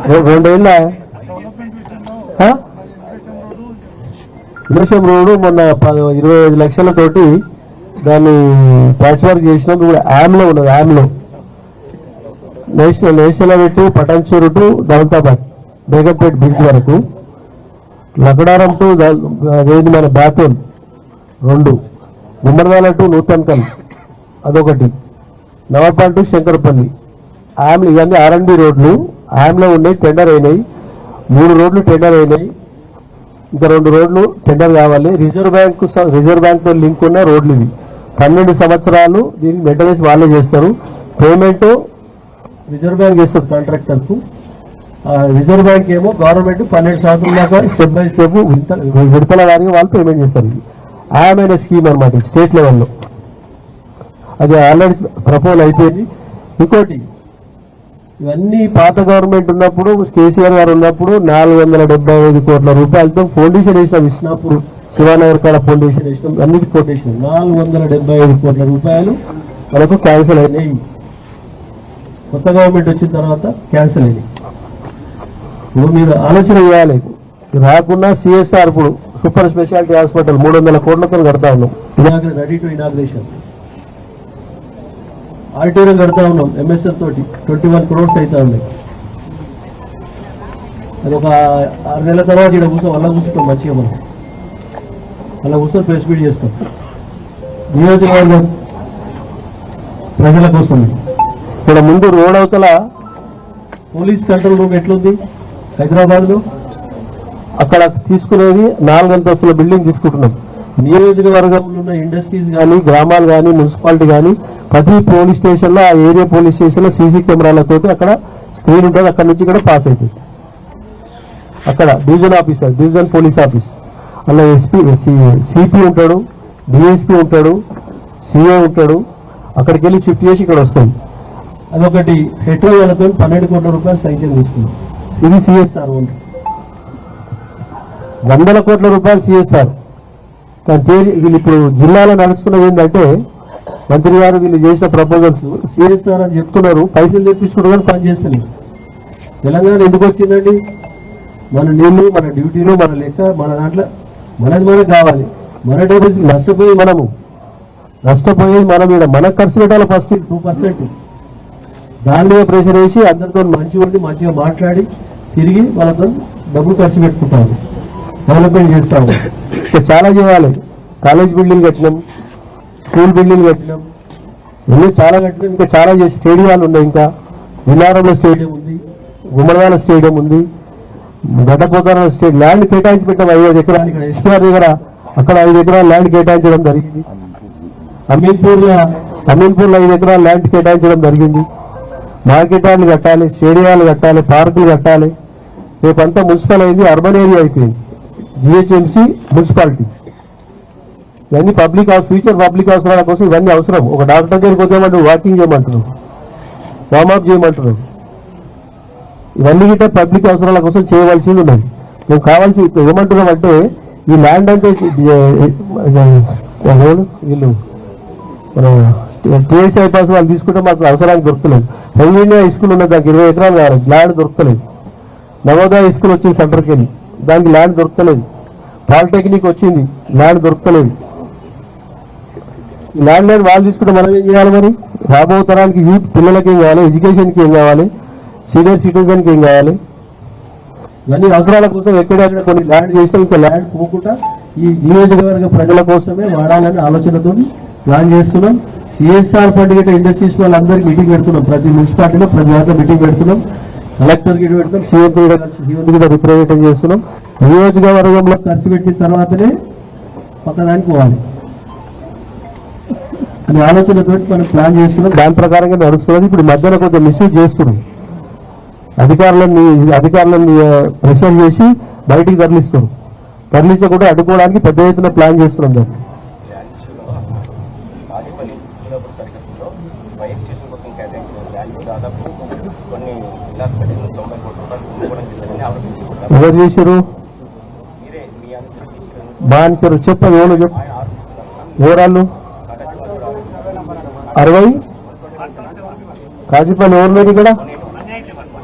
2 ఏళ్ళ విలేశం రోడ్డు మొన్న 25 లక్షలతోటి దాన్ని ప్యాచ్ వర్క్ చేసినాం. కూడా యామ్లో ఉన్నది. యామ్లో నేషనల్ పెట్టి పటాన్చేరు టు దౌలతాబాద్ బేగంపేట్ బ్రిడ్జ్ వరకు, లకడారం టు మన బాతోల్ 2, గుమ్మడివాల టు నూతన్కల్ అదొకటి, నవాపాల్ టు శంకరపల్లి యామ్లు. ఇవన్నీ R&B రోడ్లు యామ్లో ఉన్నాయి. టెండర్ అయినాయి. 3 రోడ్లు టెండర్ అయినాయి. ఇంకా 2 రోడ్లు టెండర్ కావాలి. రిజర్వ్ బ్యాంక్ తో లింక్ ఉన్న రోడ్లు ఇవి. 12 సంవత్సరాలు దీనికి మెయింటెనెన్స్ వాళ్ళే చేస్తారు. పేమెంట్ రిజర్వ్ బ్యాంక్ చేస్తారు కాంట్రాక్టర్ కు. రిజర్వ్ బ్యాంక్ ఏమో గవర్నమెంట్ 12 సంవత్సరాల దాకా స్టెప్ బై స్టెప్ విడతల వారిగా వాళ్ళు పేమెంట్ చేస్తారు. ఆయమైన స్కీమ్ అనమాట స్టేట్ లెవెల్లో. అది ఆల్రెడీ ప్రపోజల్ అయిపోయింది. ఇంకోటి, ఇవన్నీ పాత గవర్నమెంట్ ఉన్నప్పుడు కేసీఆర్ గారు ఉన్నప్పుడు 475 కోట్ల రూపాయలతో ఫౌండేషన్ వేసినాం. విష్ణాపూర్ శివానగర్ కాడ ఫౌండేషన్ వేసినాం. అన్నిటి ఫౌండేషన్ 475 కోట్ల రూపాయలు మనకు క్యాన్సిల్ అయినాయి. కొత్త గవర్నమెంట్ వచ్చిన తర్వాత క్యాన్సిల్ అయినాయి. ఇప్పుడు మీరు ఆలోచన చేయాలి. రాకుండా CSR ఇప్పుడు సూపర్ స్పెషాలిటీ హాస్పిటల్ 300 కోట్లతో కడతా ఉన్నాం. Ready to inauguration. ఆడిటోరియం కడతా ఉన్నాం MSN తోటి 21 crores అవుతా ఉన్నాయి. అది ఒక 6 నెలల తర్వాత ఇక్కడ అలా కూర్చుంటాం మంచిగా. మనం అలా కూర్చొని ప్రెస్ మీట్ చేస్తాం. నియోజకవర్గం ప్రజల కోసం. ఇక్కడ ముందు రోడ్ అవతల పోలీస్ కంట్రోల్ రూమ్ ఎట్లుంది హైదరాబాద్లో, అక్కడ తీసుకునేది 4 అంతస్తుల బిల్డింగ్ తీసుకుంటున్నాం. నియోజకవర్గంలో ఉన్న ఇండస్ట్రీస్ కానీ, గ్రామాలు కానీ, మున్సిపాలిటీ కానీ ప్రతి పోలీస్ స్టేషన్లో, ఆ ఏరియా పోలీస్ స్టేషన్లో CC కెమెరాలతో అక్కడ స్క్రీన్ ఉంటుంది. అక్కడ నుంచి ఇక్కడ పాస్ అవుతుంది. అక్కడ division officer, division police office, అలా CP ఉంటాడు, DSP ఉంటాడు, CA ఉంటాడు. అక్కడికి వెళ్ళి షిఫ్ట్ చేసి ఇక్కడ వస్తుంది. అదొకటి. పెట్రోల్ వాళ్ళతో 12 కోట్ల రూపాయలు శాంక్షన్ తీసుకున్నాం. ఇది CSR ఉంది. 100 కోట్ల రూపాయలు CSR. కానీ వీళ్ళు ఇప్పుడు జిల్లాలో నడుస్తున్నది ఏంటంటే, మంత్రి గారు వీళ్ళు చేసిన ప్రపోజల్స్ CSR అని చెప్తున్నారు. పైసలు తెప్పించుకుంటూ కానీ పని చేస్తలేదు. తెలంగాణ ఎందుకు వచ్చిందండి? మన నీళ్లు, మన డ్యూటీలు, మన లెక్క, మన దాంట్లో మనకు కావాలి. మన డబ్బులు నష్టపోయేది మనం ఇక్కడ మనకు ఖర్చు పెట్టాలి. ఫస్ట్ 2% దాని మీద ప్రెషర్ వేసి అందరితో మంచిగా మాట్లాడి తిరిగి వాళ్ళతో డబ్బులు ఖర్చు పెట్టుకుంటాము, డెవలప్మెంట్ చేస్తాము. చాలా చేయాలి. కాలేజ్ బిల్డింగ్ కట్టినాం, స్కూల్ బిల్డింగ్ కట్టినాం, ఇల్లు చాలా కట్టినాం. ఇంకా చాలా చేసి స్టేడియాలు ఉన్నాయి. ఇంకా వినారంలో స్టేడియం ఉంది, గుమ్మడివాల స్టేడియం ఉంది, గడ్డపోతారం స్టేడియం. ల్యాండ్ కేటాయించి పెట్టాం 5 ఎకరాలు. ఇక్కడ SPR దగ్గర అక్కడ 5 ఎకరాలు ల్యాండ్ కేటాయించడం జరిగింది. అమీన్పూర్లో 5 ఎకరాలు ల్యాండ్ కేటాయించడం జరిగింది. మార్కెట్ యార్డ్లు కట్టాలి, స్టేడియాలు కట్టాలి, పార్కులు కట్టాలి. రేపంతా మున్సిపల్ అయింది, అర్బన్ ఏరియా అయిపోయింది. GHMC municipality. ఇవన్నీ ఫ్యూచర్ పబ్లిక్ అవసరాల కోసం ఇవన్నీ అవసరం. ఒక డాక్టర్ దగ్గరికి పోతేమంటే వాకింగ్ చేయమంటున్నారు, వార్మప్ చేయమంటున్నారు. ఇవన్నీ గిట్ట పబ్లిక్ అవసరాల కోసం చేయవలసింది ఉన్నది. మేము కావాల్సి ఏమంటున్నాం అంటే, ఈ ల్యాండ్ అంటే వీళ్ళు మన TSI పాస్ వాళ్ళు తీసుకుంటే మాకు అవసరానికి దొరకలేదు. ఇండియా స్కూల్ ఉన్నది, దానికి 20 ఎకరాలు కావాలి, ల్యాండ్ దొరకలేదు. నవోదయ స్కూల్ వచ్చింది సెంటర్కి వెళ్ళి, దానికి ల్యాండ్ దొరకలేదు. పాలిటెక్నిక్ వచ్చింది, ల్యాండ్ దొరకలేదు. ఈ ల్యాండ్ వాళ్ళు తీసుకుంటే మనం ఏం చేయాలి? మరి రాబో తరానికి యూత్ పిల్లలకి ఏం కావాలి, ఎడ్యుకేషన్కి ఏం కావాలి, సీనియర్ సిటిజన్కి ఏం కావాలి? ఇవన్నీ అవసరాల కోసం ఎక్కడెక్కడ కొన్ని ల్యాండ్ చేసినా ఇంకా ల్యాండ్ పోకుండా ఈ నియోజకవర్గ ప్రజల కోసమే వాడాలని ఆలోచనతో ప్లాన్ చేస్తున్నాం. CSR ఫండ్ గిట్ట ఇండస్ట్రీస్ వాళ్ళందరికీ మీటింగ్ పెడుతున్నాం. ప్రతి మున్సిపాలిటీలో ప్రతి దాంట్లో మీటింగ్ పెడుతున్నాం. కలెక్టర్ గిట్ట పెడుతున్నాం, సీఎం గిట్ట రిప్రజెంటేషన్ చేస్తున్నాం. నియోజకవర్గంలో ఖర్చు పెట్టిన తర్వాతనే పక్కదానికి పోవాలి అనే ఆలోచనతో మనం ప్లాన్ చేసుకున్నాం. దాని ప్రకారంగా నడుస్తున్నది. ఇప్పుడు మధ్యలో కొంచెం మిస్యూజ్ చేస్తున్నాం. అధికారులను ప్రెషర్ చేసి బయటికి తరలించకుండా అడ్డుకోవడానికి పెద్ద ఎత్తున ప్లాన్ చేస్తున్నాం. దాన్ని ఎవరు చేశారు? బాగా చెప్పండి. ఎవరు చెప్పు ఓరాళ్ళు 60 కాజీపల్లి ఎవరు లేదు ఇక్కడ?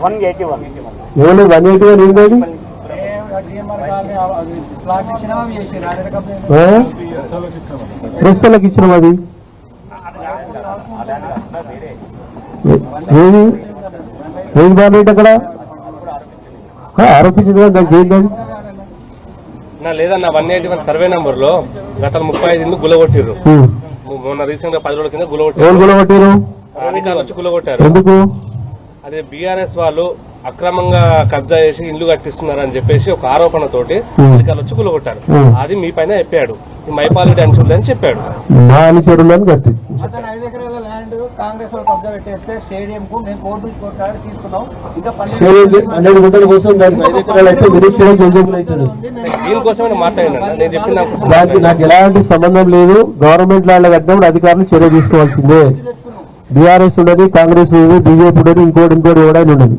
181 ఎవరు 181 ఏంటది ప్రెస్ వాళ్ళకి ఇచ్చినాం అది ఏది ఏది బాగుంది అక్కడ ఆరోపించింది కదా దానికి ఏంటది లేదన్న 181 సర్వే నంబర్ లో గత 35 ఇల్లు గులగొట్టిర్రు. మొన్న రీసెంట్ గా 10 రోజుల కింద గులగొట్టారు అధికారులు వచ్చి గులగొట్టారు. ఎందుకు? అదే బీఆర్ఎస్ వాళ్ళు అక్రమంగా కబ్జా చేసి ఇల్లు కట్టిస్తున్నారని చెప్పేసి ఒక ఆరోపణతోటి అధికారులు వచ్చి గులగొట్టారు. అది మీ పైన చెప్పాడు, ఈ మైపాలరెడ్డి అంచులు అని చెప్పాడు. మా అనుచరులను కట్టి 5 ఎకరాల ల్యాండ్ కాంగ్రెస్ వాళ్ళు కబ్జా పెట్టేస్తే స్టేడియం కు మేము కోర్టు కొట్లాడి తీసుకున్నాం. ఇంకా 12 గుంటల కోసం 5 ఎకరాలు అయితే దీనికోసమే మాట్లాడినా నేను చెప్పిన దానికి నాకు ఎలాంటి సంబంధం లేదు. గవర్నమెంట్ ల్యాండ్ కట్టినప్పుడు అధికారులు చర్య తీసుకోవాల్సిందే. బీఆర్ఎస్ ఉండదు, కాంగ్రెస్ ఉండదు, బీజేపీ ఉండదు, ఇంకోటి ఎవడైనా ఉండదు.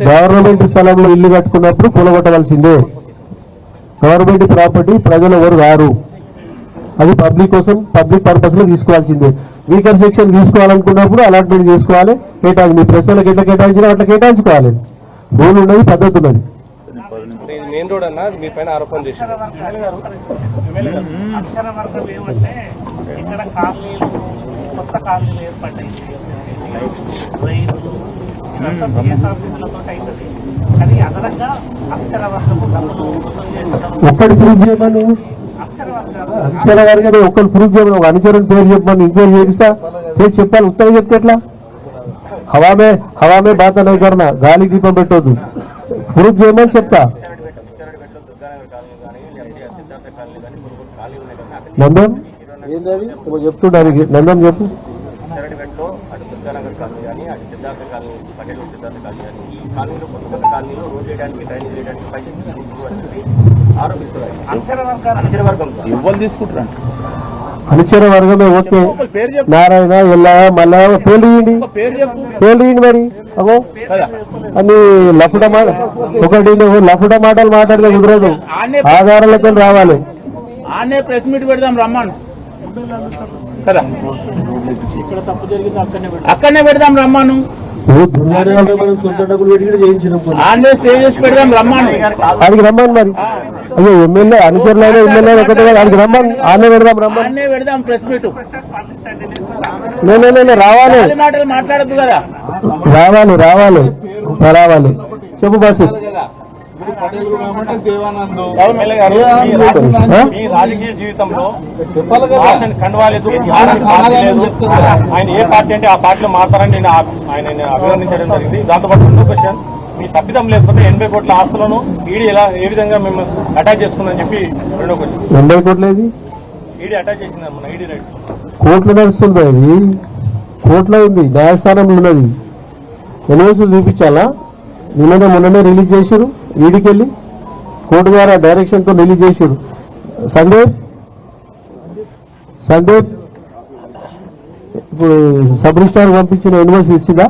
గవర్నమెంట్ స్థలంలో ఇల్లు కట్టుకున్నప్పుడు కూలగొట్టవలసిందే. గవర్నమెంట్ ప్రాపర్టీ ప్రజలు ఎవరు కారు, అది పబ్లిక్ కోసం పబ్లిక్ పర్పస్ లో తీసుకోవాల్సిందే. వీకర్ సెక్షన్ తీసుకోవాలనుకున్నప్పుడు అలాట్మెంట్ చేసుకోవాలి. కేటాయించి మీ ప్రశ్నలకు ఎట్లా కేటాయించినా అట్లా కేటాయించుకోవాలి. రూల్ ఉన్నది, పద్ధతి ఉన్నది. మెయిన్ రోడ్ అన్న మీ పైన ఆరోపణ చేశారు. కొత్త కాలనీలు ఏర్పడ్డాయి. కానీ అదనంగా అక్షర వర్గము ఒక్కటి ప్రూఫ్ చేయమని అక్షర వర్గం ఒక్కరు ప్రూఫ్ చేయమని ఒక అనుచరుని పేరు చెప్పమని ఇంక్వైరీ చేపిస్తా పేరు చెప్పాలి. ఉత్తరం చెప్తే ఎట్లా? హవామే బాత నైకరణ, గాలి దీపం పెట్టొద్దు. ప్రూఫ్ చేయమని చెప్తా. నందం ఏంటది చెప్తుండానికి? నందం చెప్పు. అటు దుర్గానగర్ కాలనీ కానీ అటు సిద్ధార్థ కాలనీ, పటేల్ సిద్ధార్థ కాలనీ కానీ ఈ కాలనీలో కొత్త కాలనీలో రోడ్ వేయడానికి డ్రైనేజ్ వేయడానికి ఆరోపిస్తున్నారు. ఎవరు తీసుకుంటారు? అనుచర వర్గమే. ఓకే, నారాయణ ఎల్లయ్య మల్లయ్య పేర్లు ఇవ్వండి మరి. అగో అని లఫుడ మాట ఒకటి లఫుడ మాటలు మాట్లాడితే కుదరదు, ఆధారాలతో రావాలి. ఆనే ప్రెస్ మీట్ పెడదాం రమ్మను కదా, అక్కడనే పెడదాం రమ్మను. ఆనే స్టే చేసి పెడదాం రమ్మను. ఆడికి రమ్మను మరి. అయ్యో ఎమ్మెల్యే అనుచరులైనా ఎమ్మెల్యే ఒకటే ఆడికి రమ్మను. ఆనే పెడదాం రమ్మను. ఆనే పెడదాం ప్రెస్ మీట్. రావాలి, మాటలు మాట్లాడద్దు కదా. రావాలి చెప్పు బాసు. మీ రాజకీయ జీవితంలో కండువాలేదు, ఆయన ఏ పార్టీ అంటే ఆ పార్టీలో మారుతారని నేను ఆయన అభినందించడం జరిగింది. దాంతోపాటు రెండో క్వశ్చన్, మీ తప్పిదం లేకపోతే 80 కోట్ల ఆస్తులను ఈడీ ఏ విధంగా మేము అటాచ్ చేసుకుందని చెప్పి రెండో క్వశ్చన్. 80 కోట్లు ఈడీ అటాచ్ చేసింది మన ఈడీ రైట్స్ కోర్టులో నడుస్తుంది. అది కోర్టులో ఉంది, న్యాయస్థానంలో ఉన్నది. ఎన్నివేసులు చూపించాలా? మొన్ననే రిలీజ్ చేశారు. ఈడీకి వెళ్ళి కోర్టు ద్వారా డైరెక్షన్ తో రిలీజ్ చేశారు. సందీప్ ఇప్పుడు సబ్ రిజిస్ట్రార్ పంపించిన యూనివర్సిటీ ఇచ్చిందా?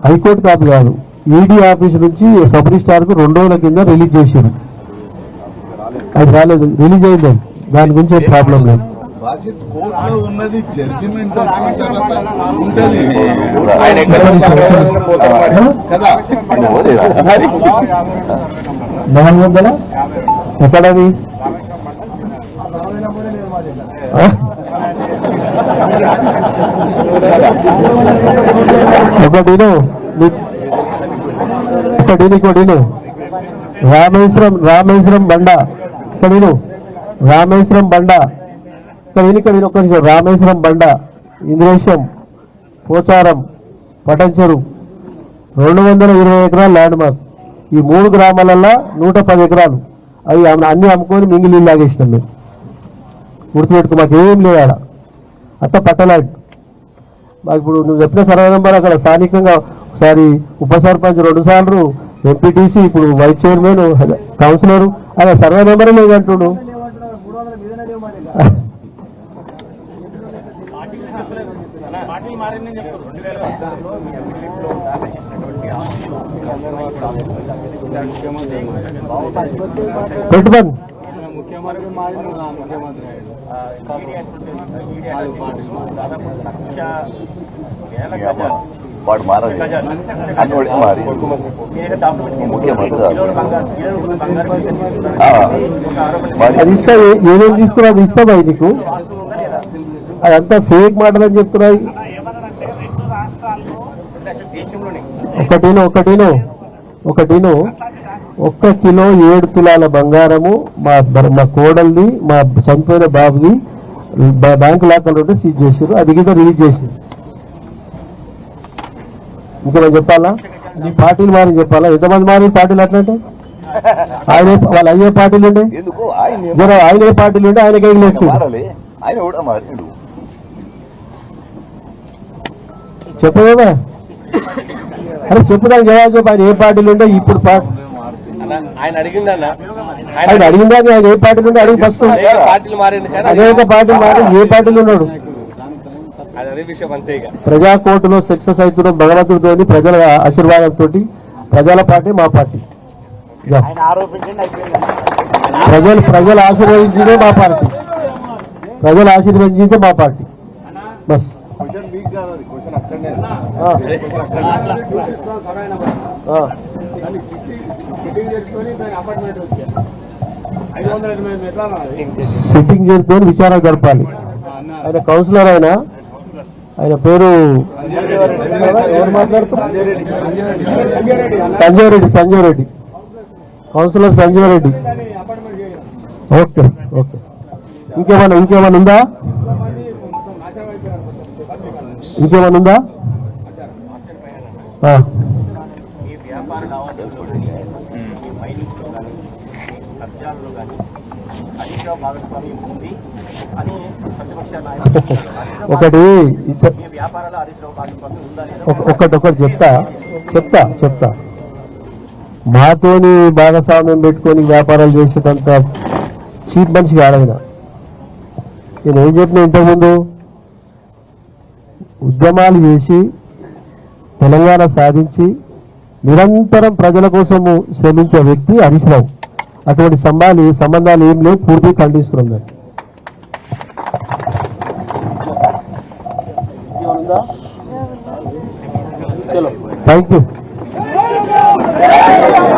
హైకోర్టు కాపీ కాదు, ఈడీ ఆఫీస్ నుంచి సబ్ రిజిస్ట్రార్ కు 2 రోజుల కింద రిలీజ్ చేశారు. అది రాలేదు, రిలీజ్ అయింది. దాని గురించి ఏం ప్రాబ్లం లేదు. ఉన్నది జడ్జిమెంట్ ఉంటది కదా. 400 ఎక్కడది? ఒకటి రామేశ్వరం బండ రామేశ్వరం బండ రామేశ్వరం బండ, ఇంద్రేశం, పోచారం, పటంచెరు 220 ఎకరాలు ల్యాండ్ మార్క్. ఈ 3 గ్రామాలలో 110 ఎకరాలు అవి అన్ని అమ్ముకొని మింగిలి లాగేసినాం మేము. గుర్తుపెట్టుకో, మాకు ఏం లేదు ఆడ. అట్లా పట్టలాంటి మాకు ఇప్పుడు నువ్వు చెప్పిన సర్వే నెంబర్ అక్కడ స్థానికంగా ఒకసారి ఉప సర్పంచ్ 2 సార్లు, ఎంపీటీసీ, ఇప్పుడు వైస్ చైర్మన్, కౌన్సిలర్, అలా సర్వే నెంబరే లేదంటుడు. పెట్టుబడి వాడు మారాలి అన్నోడే మారి ముఖ్యమంత్రి అది ఇస్తా ఏమేమి తీసుకున్నా అది ఇస్తామా నీకు అదంతా ఫేక్ మాటలు అని చెప్తున్నాయి. ఒకటిను 1 కిలో 7 తులాల బంగారము మా కోడల్ది మా చనిపోయిన బాబుది బ్యాంకు లాకర్లు ఉంటే సీజ్ చేసారు. అది కింద రిలీజ్ చేసింది. ఇంకా నేను చెప్పాలా? నీ పార్టీలు మారని చెప్పాలా? ఎంతమంది మారిన పార్టీలు అట్లంటే ఆయన వాళ్ళు అయ్యే పార్టీలు ఉండే ఎందుకు ఆయన జర ఆయన ఏ పార్టీలు ఉంటే ఆయన కైలు వచ్చింది. మారాలి ఆయన కూడా మారిండు. చెప్పలేదా? అరే చెప్పుదానికి జవాబు చెప్పు. ఆయన ఏ పార్టీలు ఉంటే ఇప్పుడు ఆయన అడిగిందన్న ఆయన అడిగిందా? ఆయన ఏ పార్టీలు ఉంటే అడిగి ఫస్ట్ పార్టీలు మారింది కానీ అనేక పార్టీలు మారి ఏ పార్టీలు ఉన్నాడు? అదే విషయం అంతే. ఇక ప్రజా కోర్టులో సక్సెస్ అవుతున్నాం భగవంతుడితో, ప్రజల ఆశీర్వాదంతో. ప్రజల పార్టీ మా పార్టీ. ప్రజలు ఆశీర్వదించిందే మా పార్టీ. ప్రజలు ఆశీర్వదించిందే మా పార్టీ. బస్ సిట్టింగ్ చేసుకొని విచారణ జరపాలి. ఆయన కౌన్సిలర్ ఆయన పేరు ఎవరు మాట్లాడుతున్నారు? Sanjay Reddy councillor Sanjay Reddy. Okay okay. ఇంకేమన్నా ఉందా? ఇంకేమన్నా ఉందా? ఈ వ్యాపార లావాదేవీలో ఈ మైనింగ్లో కానీ కబ్జాల్లో కానీ అధిక భాగస్వామ్యం ఉంది అని ప్రతిపక్ష నాయకులు ఒకటి ఈ వ్యాపారాల అధిక భాగస్వామ్యం ఉందా లేదా ఒకటి చెప్తా. మాతోని భాగస్వామ్యం పెట్టుకొని వ్యాపారాలు చేసేటంత చీప్ మనిషి కాడైనా. నేను ఏం చెప్పిన ఇంతకుముందు, ఉద్యమాలు చేసి తెలంగాణ సాధించి నిరంతరం ప్రజల కోసము శ్రమించే వ్యక్తి హరీష్ రావు. అటువంటి సంబంధాలు ఏం లేవు, పూర్తిగా ఖండిస్తున్నాం. Thank you.